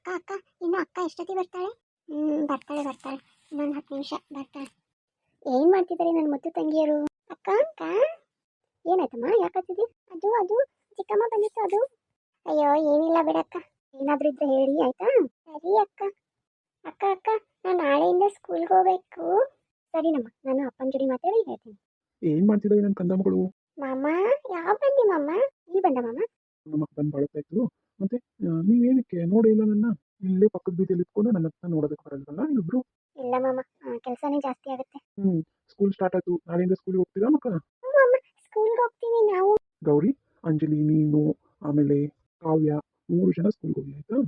ಅಕ್ಕ ಅಕ್ಕ ಇನ್ನು ಅಕ್ಕ ಎಷ್ಟೊತ್ತಿಗೆ ಬರ್ತಾಳೆ? ಬರ್ತಾಳೆ ಬರ್ತಾಳೆ, ಇನ್ನೊಂದು 10 ನಿಮಿಷ ಬರ್ತಾಳೆ. ಏನು ಮಾಡ್ತಿದ್ದಾರೆ ನನ್ನ ಮುದ್ದು ತಂಗಿಯರು? ಅಕ್ಕ ಅಕ್ಕ ಏನಾಯ್ತಮ್ಮ, ಯಾಕತ್ತಿದ್ದಿ? ಅದು ಅದು ಚಿಕ್ಕಮ್ಮ ಬಂದಿತ್ತು ಅದು. ಅಯ್ಯೋ ಏನಿಲ್ಲ ಬಿಡಕ್ಕ, ಏನಾದರೂ ಇದ್ರೆ ಹೇಳಿ ಆಯ್ತಾ? ಸರಿ ಅಕ್ಕ. ಅಕ್ಕ ಅಕ್ಕ ನಾನು ನಾಳೆಯಿಂದ ಸ್ಕೂಲ್ಗೆ ಹೋಗ್ಬೇಕು. ಸರಿನಮ್ಮ, ನಾನು ಅಪ್ಪನ ಜೋಡಿ ಮಾತಾಡಿ ಹೇಳ್ತೀನಿ. ಏನ್ ಮಾಡ್ತಿದ್ದಾವೆ ನನ್ನ ಕಂದ ಮಗಳು? ಮಾಮ ಯಾವ ಬಂದಿ ಮಾಮ? ಈ ಬಂದ ಮಾಮ? ನಮ್ಮ ಬಂದು ಬಳಸ್ತಾಯಿತ್ತು. ಮತ್ತೆ ನೀವೇನಕ್ಕೆ ನೋಡೇ ಇಲ್ಲ ನನ್ನ? ಇಲ್ಲೇ ಪಕ್ಕದ ಬೀದಿಯಲ್ಲಿ ಇಟ್ಕೊಂಡು ನನ್ನ ಹತ್ರ ನೋಡೋದಕ್ಕೆ ಬರಲ್ವಲ್ಲ ಇಬ್ರು? ಇಲ್ಲ ಮಾಮ, ಕೆಲಸನೇ ಜಾಸ್ತಿ ಆಗುತ್ತೆ. ಸ್ಕೂಲ್ ಸ್ಟಾರ್ಟ್ ಆಯ್ತು, ನಾಳೆಯಿಂದ ಸ್ಕೂಲಿಗೆ ಹೋಗ್ತೀರಾ ಮಕ್ಕಳ? ಮಾಮ ಸ್ಕೂಲ್ಗೆ ಹೋಗ್ತೀವಿ ನಾವು. ಗೌರಿ, ಅಂಜಲಿ, ನೀನು, ಆಮೇಲೆ ಕಾವ್ಯ, 3 ಜನ ಸ್ಕೂಲ್ಗೆ ಹೋಗಿ ಆಯ್ತಾ?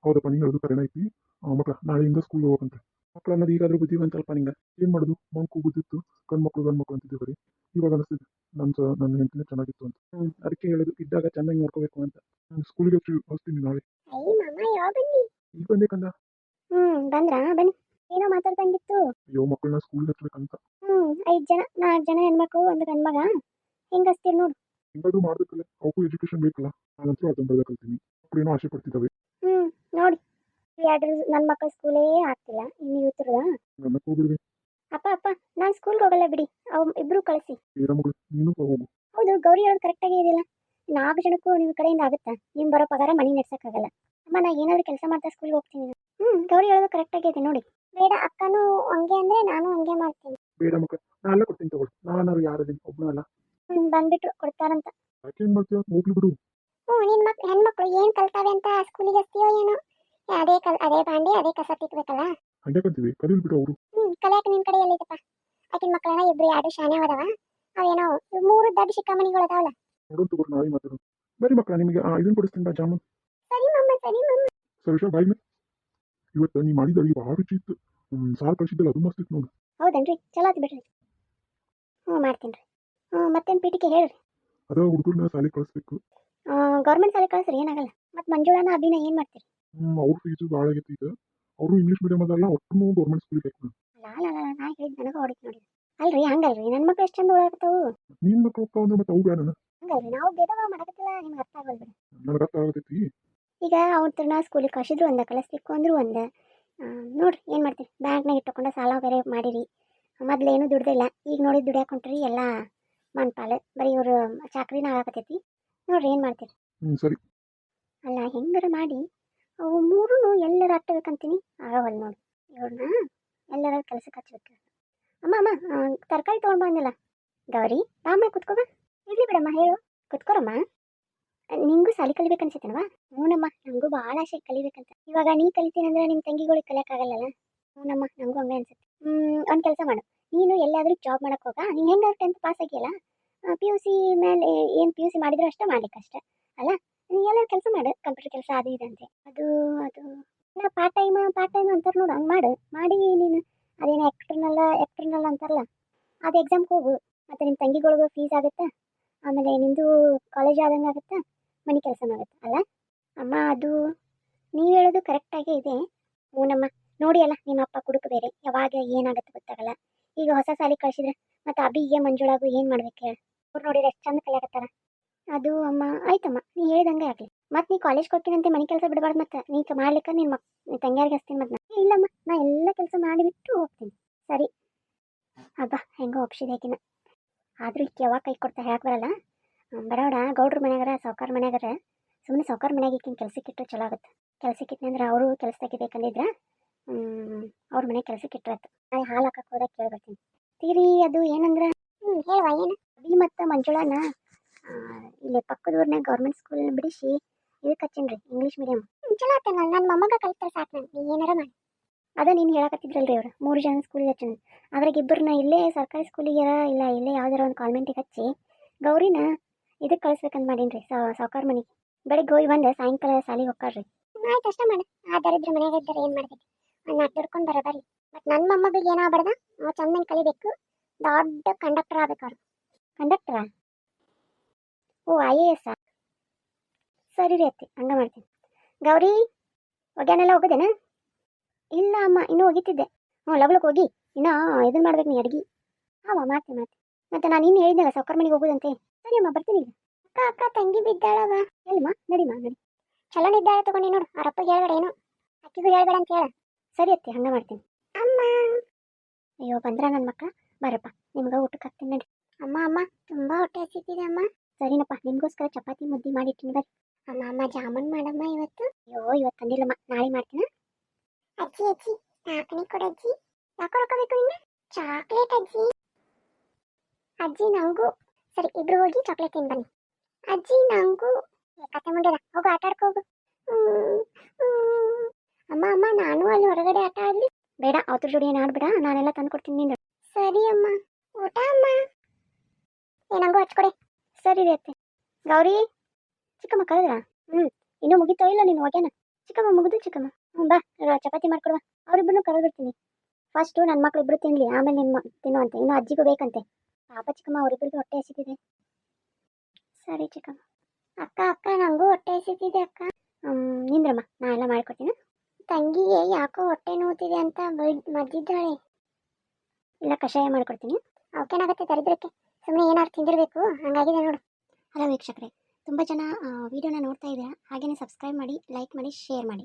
ಹೌದಪ್ಪ, ನೀನು ಹೇಳೋದು ಕರೆನ ಐತಿ. ಮಕ್ಕಳ ನಾಳೆಯಿಂದ ಸ್ಕೂಲ್ಗೆ ಹೋಗಂತೆ. ಮಕ್ಕಳು ಅನ್ನೋದು ಈಗಾದ್ರೂ ಬುದ್ಧಿವಂತಲ್ಪ ನಿಂಗೆ. ಏನು ಮಾಡೋದು, ಮಂಕು ಬುದ್ಧಿತ್ತು, ಗಂಡು ಮಕ್ಕಳು ಅಂತಿದ್ದೆ ಬರೀ. ಇವಾಗ ಅನಿಸ್ತಿದೆ ನನ್ನ ಹೆಂಡತಿನೇ ಚೆನ್ನಾಗಿತ್ತು ಅಂತ. ಅದಕ್ಕೆ ಹೇಳೋದು, ಇದ್ದಾಗ ಚೆನ್ನಾಗಿ ನೋಡ್ಕೋಬೇಕು ಅಂತ. ಸ್ಕೂಲಿಗೆ ಹೋಗ್ತೀನಿ ನಾಳೆ. ಅಯ್ಯ ಮಾಮ ಯಾವ ಬಂದಿ? ಈಗ ಬಂದೆ ಕಂದ. ಬಂದ್ರಾ? ಬನ್ನಿ. ಏನೋ ಮಾತಾಡ್ದಂಗಿತ್ತು. ಅಯ್ಯೋ, ಮಕ್ಕಳನ್ನ ಸ್ಕೂಲ್ಗೆ ಹಚ್ಬೇಕಂತ. 5 ಜನ 4 ಜನ ಹೆಣ್ಮಕ್ಳು, ಒಂದು ಗಂಡು ಮಗ. ಹೆಂಗ್ ಹಚ್ತೀರಿ ನೋಡು. ಹಿಂಗಾದ್ರೂ ಮಾಡ್ಬೇಕಲ್ಲ, ಅವಕ್ಕೂ ಎಜುಕೇಶನ್ ಬೇಕಲ್ಲ. ನಾನಂತೂ ಅದನ್ನ ಬೆಳೆಕಲ್ತೀನಿ. ಮಕ್ಕಳೇನೋ ಆಸೆ ಪಡ್ತಿದ್ದಾವೆ. ನೋಡಿ, ನನ್ನ ಮಕ್ಕಳ ಸ್ಕೂಲೇ ಆಗ್ತಿಲ್ಲ, ಇನ್ನು ಇವತ್ತರದ. ನನ್ನ ಹೋಗ್ಬಿಡ್ವಿ. ಅಪ್ಪ ಅಪ್ಪ ನಾನು ಸ್ಕೂಲ್ಗೆ ಹೋಗಲ್ಲ ಬಿಡಿ, ಅವ್ ಇಬ್ರು ಕಳಿಸಿ. ಏನ ಮಗಳು, ನೀನು ಹೋಗು. ಹೌದು, ಗೌರಿ ಹೇಳೋದು ಕರೆಕ್ಟಾಗಿ ಇದೆಯಲ್ಲ. 4 ಜನಕ್ಕೂ ನಿಮ್ಮ ಕಡೆಯಿಂದ ಆಗುತ್ತಾ? ನಿಮ್ಮ ಬರೋ ಪಗಾರ ಮನೆ ನಡೆಸೋಕ್ಕಾಗಲ್ಲ. ಅಮ್ಮ ನಾ ಏನಾದರೂ ಕೆಲಸ ಮಾಡ್ತಾ ಸ್ಕೂಲ್ಗೆ ಹೋಗ್ತೀನಿ. ಗೌರಿ ಹೇಳೋದು ಕರೆಕ್ಟಾಗಿ ಇದೆ ನೋಡಿ. ಬೇಡ ಅಕ್ಕನೂ ಹಂಗೆ ಅಂದರೆ ನಾನು ಹಂಗೆ ಮಾಡ್ತೀನಿ. ಬೇಡ ಮಕ್ಕಳು, ನಾನೆಲ್ಲ ಕೊಡ್ತೀನಿ ತಗೊಳ್ಳಿ. ನಾನಾರು ಯಾರದೀನಿ, ಒಬ್ಬನಲ್ಲ. ಬಂದ್ಬಿಟ್ರು ಕೊಡ್ತಾರಂತ. ಯಾಕೇನು ಮಾಡ್ತೀಯ, ಹೋಗ್ಲಿ ಬಿಡು. ನಿನ್ನ ಹೆಣ್ಮಕ್ಳು ಏನು ಕಲ್ತಾವೆ ಅಂತ ಸ್ಕೂಲಿಗೆ ಹಚ್ತೀಯೋ ಏನೋ. ಅದೇ ಬಾಂಡೆ ಅದೇ ಕಸ ತಿಕ್ಬೇಕಲ್ಲ. ಹಂಗ್ಯಾಕಂತೀವಿ, ಕಲೀಲ್ ಬಿಡು ಅವರು. ಕಲಿಯಾಕ ನಿನ್ನ ಕಡೆ ಎಲ್ಲಿದಪ್ಪ? ಆಕಿನ ಮಕ್ಕಳನ್ನ ಇಬ್ರು 2 ಶಾನೆ ಹೋದವ. ಅವೇನೋ 3 ದೊಡ್ಡ ಶಿಖಾಮಣಿಗಳು ಅದಾವಲ್ಲ. ನೋಡೋಣ ತಗೋರು, ನಾಳೆ ಮಾತಾಡೋಣ. ಬರೀ ಮಕ್ಕಳ, ನಿಮಗೆ ಇದನ್ನು ಕೊಡಿಸ್ತೀನಿ ಬಾ, ಜಾಮೂನ್. ಸರಿ ಮಮ್ಮ ಸರಿ ಮಮ್ಮ. ಸರಿಷಾ ಬಾಯ್ ಮೇ. ಇವತ್ತು ನೀ ಮಾಡಿದ ಅಡುಗೆ ಭಾಳ ರುಚಿ ಇತ್ತು. ಸಾರು ಕಳಿಸಿದ್ದಲ್ಲ, ಅದು ಮಸ್ತ್ ಇತ್ತು ನೋಡಿ. ಹೌದನ್ರಿ, ಚಲೋ ಆಯ್ತು ಬಿಡ್ರಿ. ಮಾಡ್ತೀನಿ ರೀ. ಮತ್ತೇನು ಪೀಟಿಕೆ ಹೇಳ್ರಿ. ಅದ ಹುಡುಗರನ್ನ ಶಾಲೆಗೆ ಕಳಿಸ್ಬೇಕು. ಗೌರ್ಮೆಂಟ್ ಶಾಲೆಗೆ ಕಳಿಸ್ರಿ, ಏನಾಗಲ್ಲ. ಮತ್ತು ಮಂಜುಳನ ಅಭಿನ ಏನು ಮಾಡ್ತೀರಿ? ಅವ್ರ ಫೀಸು ಭಾಳ ಆಗೈತಿ ಈಗ. ಅವರು ಇಂಗ್ಲೀಷ್ ಮೀಡಿಯಮ್ ಅದಲ್ಲ, ಒಟ್ಟು ಗೌರ್ಮೆಂಟ್ ಸ್ಕೂಲಿಗೆ ಹಾಕಿ. ನಾ ಹೇಳಿದ್ ನನಗೆ ಹೊಡಿತು ನೋಡಿ. ಅಲ್ರಿ ಹಂಗಲ್ರಿ, ನನ್ನ ಮಕ್ಳು ಎಷ್ಟು ಚಂದ ಓಡಾಡ್ತಾವು. ನಿನ್ನ ಮಕ್ಳು ಹೋಗ್ತಾವ ಅಂದ್ರೆ ಮತ್ತೆ ಅವು ಬೇಡ. ಹಂಗಲ್ರಿ, ನಾವು ಭೇದ ಭಾವ ಮಾಡಕತ್ತಿಲ್ಲ, ನಿಮ್ಗೆ ಅರ್ಥ ಆಗಲ್ಲ ಬಿಡಿ. ನನಗೆ ಅರ್ಥ ಆಗತೈತಿ. ಈಗ ಅವ್ರನ್ನ ಸ್ಕೂಲಿಗೆ ಕಳಿಸಿದ್ರು ಒಂದ, ಕಳಿಸ್ಲಿಕ್ಕೂ ಅಂದ್ರು ಒಂದ. ನೋಡ್ರಿ ಏನು ಮಾಡ್ತೀರಿ, ಬ್ಯಾಂಕ್ನಾಗ ಇಟ್ಟುಕೊಂಡು ಸಾಲ ಬೇರೆ ಮಾಡಿರಿ. ಮೊದಲೇನು ದುಡ್ದಿಲ್ಲ, ಈಗ ನೋಡಿ ದುಡಿಯಾಕೊಂಡ್ರಿ ಎಲ್ಲ ಮನ್ಪಾಲು. ಬರೀ ಇವರು ಚಾಕ್ರಿನ ಆಗಕತ್ತೈತಿ. ನೋಡ್ರಿ ಏನು ಮಾಡ್ತೀರಿ. ಸರಿ. ಅಲ್ಲ ಹೆಂಗಾರ ಮಾಡಿ ಅವು 3 ಎಲ್ಲರ ಹಟ್ಟಬೇಕಂತೀನಿ, ಆಗವಲ್ಲ ನೋಡಿ. ಇವ್ರನ್ನ ಎಲ್ಲರ ಕೆಲಸಕ್ಕೆ ಹಚ್ಬೇಕು. ಅಮ್ಮ ಅಮ್ಮ ತರಕಾರಿ ತೊಗೊಂಡು ಬಂದಿಲ್ಲ. ಗೌರಿ ಬಾಮ್ಮ ಕುತ್ಕೋ ಬಾ. ಇರ್ಲಿ ಬಿಡಮ್ಮ, ಹೇಳು. ಕುತ್ಕೋರಮ್ಮ. ನಿಂಗೂ ಸಾಲಿ ಕಲಿಬೇಕನ್ಸತ್ತೇನವಾ? ಹ್ಞೂನಮ್ಮ, ನನಗೂ ಭಾಳ ಆಸೆ ಕಲಿಬೇಕಂತ. ಇವಾಗ ನೀ ಕಲಿತೀನಂದ್ರೆ ನಿಮ್ಮ ತಂಗಿಗಳಿಗೆ ಕಲಿಯೋಕ್ಕಾಗಲ್ಲಲ್ಲ. ಹ್ಞೂನಮ್ಮ, ನನಗೂ ಹಂಗೆ ಅನ್ಸುತ್ತೆ. ಒಂದು ಕೆಲಸ ಮಾಡು, ನೀನು ಎಲ್ಲಾದರೂ ಜಾಬ್ ಮಾಡಕ್ಕೆ ಹೋಗ. ನೀನು ಹೆಂಗೆ 10th ಪಾಸ್ ಆಗಿಯಲ್ಲ, PUC ಮೇಲೆ ಏನು PUC ಮಾಡಿದ್ರು ಅಷ್ಟೇ ಮಾಡ್ಲಿಕ್ಕಷ್ಟೇ ಅಲ್ಲ. ನೀನು ಎಲ್ಲರೂ ಕೆಲಸ ಮಾಡು, ಕಂಪ್ಯೂಟರ್ ಕೆಲಸ ಅದು ಇದಂತೆ. ಅದು ಅದು ನಾ ಪಾರ್ಟ್ ಟೈಮ್ ಅಂತಾರೆ ನೋಡು, ಹಂಗೆ ಮಾಡಿ ನೀನು ಅದೇನೋ ಎಕ್ಸ್ಟರ್ನಲ್ ಅಂತಾರಲ್ಲ, ಅದು ಎಕ್ಸಾಮ್ಗೆ ಹೋಗು. ಮತ್ತು ನಿಮ್ಮ ತಂಗಿಗಳಿಗೂ ಫೀಸ್ ಆಗುತ್ತೆ, ಆಮೇಲೆ ನಿಂದು ಕಾಲೇಜ್ ಆದಂಗೆ ಆಗುತ್ತೆ, ಮನೆ ಕೆಲಸನೂ ಆಗುತ್ತೆ ಅಲ್ಲ. ಅಮ್ಮ ಅದು ನೀವು ಹೇಳೋದು ಕರೆಕ್ಟಾಗೇ ಇದೆ. ಹ್ಞೂನಮ್ಮ, ನೋಡಿ ಅಲ್ಲ ನಿಮ್ಮ ಅಪ್ಪ ಕುಡುಕು ಬೇರೆ, ಯಾವಾಗ ಏನಾಗುತ್ತೆ ಗೊತ್ತಾಗಲ್ಲ. ಈಗ ಹೊಸ ಸಾಲಿಗೆ ಕಳಿಸಿದ್ರೆ ಮತ್ತು ಅಭಿಗೆ ಮಂಜುಳಾಗೂ ಏನು ಮಾಡ್ಬೇಕು ಹೇಳಿ. ಅವ್ರು ನೋಡಿದ್ರೆ ಎಷ್ಟು ಚಂದ ಕಲಿಯಾಕತ್ತಾರ. ಅದು ಅಮ್ಮ ಆಯ್ತಮ್ಮ, ನೀ ಹೇಳಿದಂಗೆ ಆಗಲಿ. ಮತ್ತು ನೀ ಕಾಲೇಜ್ ಕೊಡ್ತೀನಂತೆ ಮನೆ ಕೆಲಸ ಬಿಡಬಾರ್ದು. ಮತ್ತು ನೀ ಮಾಡ್ಲಿಕ್ಕೆ ನಿನ್ನ ತಂಗಿಯಾರಿಗೆ ಹಚ್ತೀನಿ. ಮತ್ತು ಇಲ್ಲಮ್ಮ, ನಾ ಎಲ್ಲ ಕೆಲಸ ಮಾಡಿಬಿಟ್ಟು ಹೋಗ್ತೀನಿ. ಸರಿ ಹಬ್ಬ, ಹೆಂಗೋ ಒಪ್ಸಿದೇಕಿನ. ಆದರೂ ಈಗ ಯಾವಾಗ ಕೈ ಕೊಡ್ತಾ ಹೇಳಕ್ಕೆ ಬರಲ್ಲ. ಬರೋಡ ಗೌಡ್ರ ಮನ್ಯಾಗಾರ ಸಾವ್ಕಾರ ಮನ್ಯಾಗಾರ ಸುಮ್ಮನೆ ಸಾವ್ಕಾರ ಮನ್ಯಾಗ ಈಕಿನ ಕೆಲ್ಸಕ್ಕಿಟ್ಟು ಚಲೋ ಆಗುತ್ತೆ. ಕೆಲ್ಸಕ್ಕಿಟ್ನಿ ಅಂದ್ರೆ ಅವರು ಕೆಲಸ ತೆಗಿಬೇಕಂದಿದ್ರೆ ಅವ್ರ ಮನೆಗೆ ಕೆಲ್ಸಕ್ಕೆ ಇಟ್ಟಿರತ್ತೆ. ನಾಳೆ ಹಾಲು ಹಾಕಕ್ಕೆ ಹೋದಾಗ ಕೇಳ್ಬರ್ತೀನಿ. ತೀರಿ ಅದು ಏನಂದ್ರೆ ಹೇಳುವ ಏನು, ಅಭಿ ಮತ್ತು ಮಂಜುಳಾನ ಇಲ್ಲಿ ಪಕ್ಕದ ಊರಿನಾಗ ಗೌರ್ಮೆಂಟ್ ಸ್ಕೂಲ್ ಬಿಡಿಸಿ ಇದಕ್ಕೆ ಹಚ್ಚೀನಿ, ಇಂಗ್ಲೀಷ್ ಮೀಡಿಯಮ್. ಚಲೋ ಆತಲ್ಲ, ನನ್ನ ಮೊಮ್ಮಗ ಕಲಿತಾರೆ ಸಾಕು. ನಾನು ಏನಾರ ಮಾಡಿ ಅದ ನೀನು ಹೇಳಕತ್ತಿದ್ರಲ್ರಿ ಅವರು 3 ಜನ ಸ್ಕೂಲಿಗೆ ಹಚ್ಚೋಣ. ಅದ್ರಾಗ ಇಬ್ಬರನ್ನ ಇಲ್ಲೇ ಸರ್ಕಾರಿ ಸ್ಕೂಲಿಗೆ ಇಲ್ಲ ಇಲ್ಲೇ ಯಾವ್ದಾರ ಒಂದು ಕಾನ್ವೆಂಟಿಗೆ ಹಚ್ಚಿ ಗೌರಿನ ಇದಕ್ಕೆ ಕಳಿಸ್ಬೇಕಂತ ಮಾಡೀನಿ ರೀ, ಸಾವ್ಕಾರ ಮನೆಗೆ. ಬೆಳಿಗ್ಗೆ ಹೋಗಿ ಬಂದು ಸಾಯಂಕಾಲ ಸಾಲಿಗೆ ಹೋಗ್ಕಾಳ್ರಿ. ಆಯ್ತು ಅಷ್ಟೇ ಮಾಡಿ. ಆ ದರಿದ್ರ ಮನೆಯಾಗ ಇದ್ದಾರೆ ಏನು ಮಾಡ್ಬೇಕು, ಒಂದು ನಾಲ್ಕು ದುಡ್ಕೊಂಡು ಬರಬಾರಿ. ಮತ್ತು ನನ್ನ ಮೊಮ್ಮಗಿಗೆ ಏನಾಗ್ಬಾರ್ದ, ಚೆನ್ನಾಗಿ ಕಲಿಬೇಕು, ದೊಡ್ಡ ಕಂಡಕ್ಟರ್ ಆಗ್ಬೇಕು. ಅವ್ರು ಕಂಡಕ್ಟರಾ? ಓ IAS. ಸರಿ ರೀ ಅತ್ತಿ, ಹಂಗೆ ಮಾಡ್ತೀನಿ. ಗೌರಿ ಒಗ್ಯಾನೆಲ್ಲ ಹೋಗೋದೇನಾ? ಇಲ್ಲ ಅಮ್ಮ, ಇನ್ನೂ ಹೋಗಿತ್ತಿದ್ದೆ. ಲಗ್ಲಕ್ಕೆ ಹೋಗಿ ಇನ್ನೂ ಇದನ್ನು ಮಾಡ್ಬೇಕು ನೀ ಅಡ್ಗೆ. ಮಾಡ್ತೀನಿ. ಮತ್ತು ನಾನು ಇನ್ನು ಹೇಳಿದ್ನಲ್ಲ ಸಾವ್ಕಾರ ಮನೆಗೆ ಹೋಗೋದಂತೆ. ಸರಿ ಅಮ್ಮ, ಬರ್ತೀನಿ ಈಗ. ಅಕ್ಕ ತಂಗಿ ಬಿದ್ದಾಳವ. ಎಲ್ಲಿಮ್ಮ, ನಡಿಮ್ಮ ನಡಿ. ಚಲೋ ನಿದ್ದಾಳೆ ತಗೊಂಡು ನೋಡು, ಅವರಪ್ಪಗೆ ಹೇಳ್ಬೇಡ ಏನು. ಅಕ್ಕಿಗೂ ಹೇಳ್ಬೇಡ ಅಂತ ಹೇಳ. ಸರಿ ಅತ್ತಿ, ಹಂಗೆ ಮಾಡ್ತೀನಿ. ಅಮ್ಮ, ಅಯ್ಯೋ ಬಂದ್ರ ನನ್ನ ಮಕ್ಕಳ. ಬರಪ್ಪ, ನಿಮ್ಗೆ ಊಟಕ್ಕೆ ಹಾಕ್ತೀನಿ ನಡಿ. ಅಮ್ಮ ಅಮ್ಮ, ತುಂಬ ಹೊಟ್ಟೆ ಹಸಿತಿದೆ ಅಮ್ಮ. ಸರಿನಪ್ಪ, ನಿಮಗೋಸ್ಕರ ಚಪಾತಿ ಮುದ್ದೆ ಮಾಡಿಟ್ಟಿನಿ ಬರ್ರಿ. ಅಮ್ಮ ಅಮ್ಮ, ಜಾಮೂನ್ ಮಾಡಮ್ಮ ಇವತ್ತು. ಅಯ್ಯೋ ಇವತ್ತು ತಂದಿಲ್ಲಮ್ಮ, ನಾಳೆ ಮಾಡ್ತೀನಿ. ಅಜ್ಜಿ ಅಜ್ಜಿ, ನಾಲ್ಕನೇ ಕೊಡಜ್ಜಿ. ಯಾಕೋ ರೊಕ್ಕ ಬೇಕು ನಿನ್ನ? ಚಾಕ್ಲೇಟ್ ಅಜ್ಜಿ. ಅಜ್ಜಿ ನಂಗೂ. ಸರಿ, ಇಬ್ರು ಹೋಗಿ ಚಾಕ್ಲೇಟ್ ತಿನ್ ಬನ್ನಿ. ಅಜ್ಜಿ ನಂಗೂ. ಕತೆ ಮುಂಡೆದ, ಹೋಗು ಆಟ ಆಡ್ಕೊ ಹೋಗು. ಅಮ್ಮ ಅಮ್ಮ, ನಾನು ಅಲ್ಲಿ ಹೊರಗಡೆ ಆಟ ಆಡ್ಲಿ? ಬೇಡ, ಅವ್ರ ಜೋಡಿ ಏನು ಆಡ್ಬೇಡ, ನಾನೆಲ್ಲ ತಂದು ಕೊಡ್ತೀನಿ ನಿಂದು. ಸರಿ ಅಮ್ಮ. ಊಟ ಅಮ್ಮ? ಏನಂಗೂ ಹಚ್ಕೊಡೆ. ಸರಿ ರೀ ಅತ್ತೆ. ಗೌರಿ, ಚಿಕ್ಕಮ್ಮ ಕರೆದ್ರಾ? ಇನ್ನೂ ಮುಗಿತೋ ಇಲ್ಲ ನೀನು ಹೋಗ್ಯಾನ? ಚಿಕ್ಕಮ್ಮ ಮುಗಿದು ಚಿಕ್ಕಮ್ಮ. ಬಾ, ಚಪಾತಿ ಮಾಡ್ಕೊಡುವ. ಅವರಿಬ್ಬರನ್ನು ಕರೆದಿರ್ತೀನಿ. ಫಸ್ಟು ನನ್ನ ಮಕ್ಳು ಇಬ್ಬರು ತಿನ್ಲಿ, ಆಮೇಲೆ ನಿಮ್ಮ ತಿನ್ನುವಂತೆ. ಇನ್ನು ಅಜ್ಜಿಗೂ ಬೇಕಂತೆ. ಪಾಪ ಚಿಕ್ಕಮ್ಮ, ಅವರಿಬ್ಬರಿಗೂ ಹೊಟ್ಟೆ ಹಸಿತಿದೆ. ಸರಿ ಚಿಕ್ಕಮ್ಮ. ಅಕ್ಕ ಅಕ್ಕ, ನನಗೂ ಹೊಟ್ಟೆ ಹಸಿತಿದೆ ಅಕ್ಕ. ನಿಂದ್ರಮ್ಮ, ನಾ ಎಲ್ಲ ಮಾಡ್ಕೊಡ್ತೀನಿ. ತಂಗಿಗೆ ಯಾಕೋ ಹೊಟ್ಟೆ ನೋವುತ್ತಿದೆ ಅಂತ ಮದ್ದಿದ್ದಾಳೆ. ಇಲ್ಲ, ಕಷಾಯ ಮಾಡ್ಕೊಡ್ತೀನಿ. ಅವಕ್ಕೇನಾಗುತ್ತೆ ದರಿದ್ರಕ್ಕೆ, ಸುಮ್ಮನೆ ಏನಾದ್ರು ತಿಂದಿರಬೇಕು, ಹಂಗಾಗಿದೆ ನೋಡು. ಹಲೋ ವೀಕ್ಷಕರೇ, ತುಂಬ ಜನ ವಿಡಿಯೋನ ನೋಡ್ತಾ ಇದ್ದೀರಾ. ಹಾಗೆಯೇ ಸಬ್ಸ್ಕ್ರೈಬ್ ಮಾಡಿ, ಲೈಕ್ ಮಾಡಿ, ಶೇರ್ ಮಾಡಿ.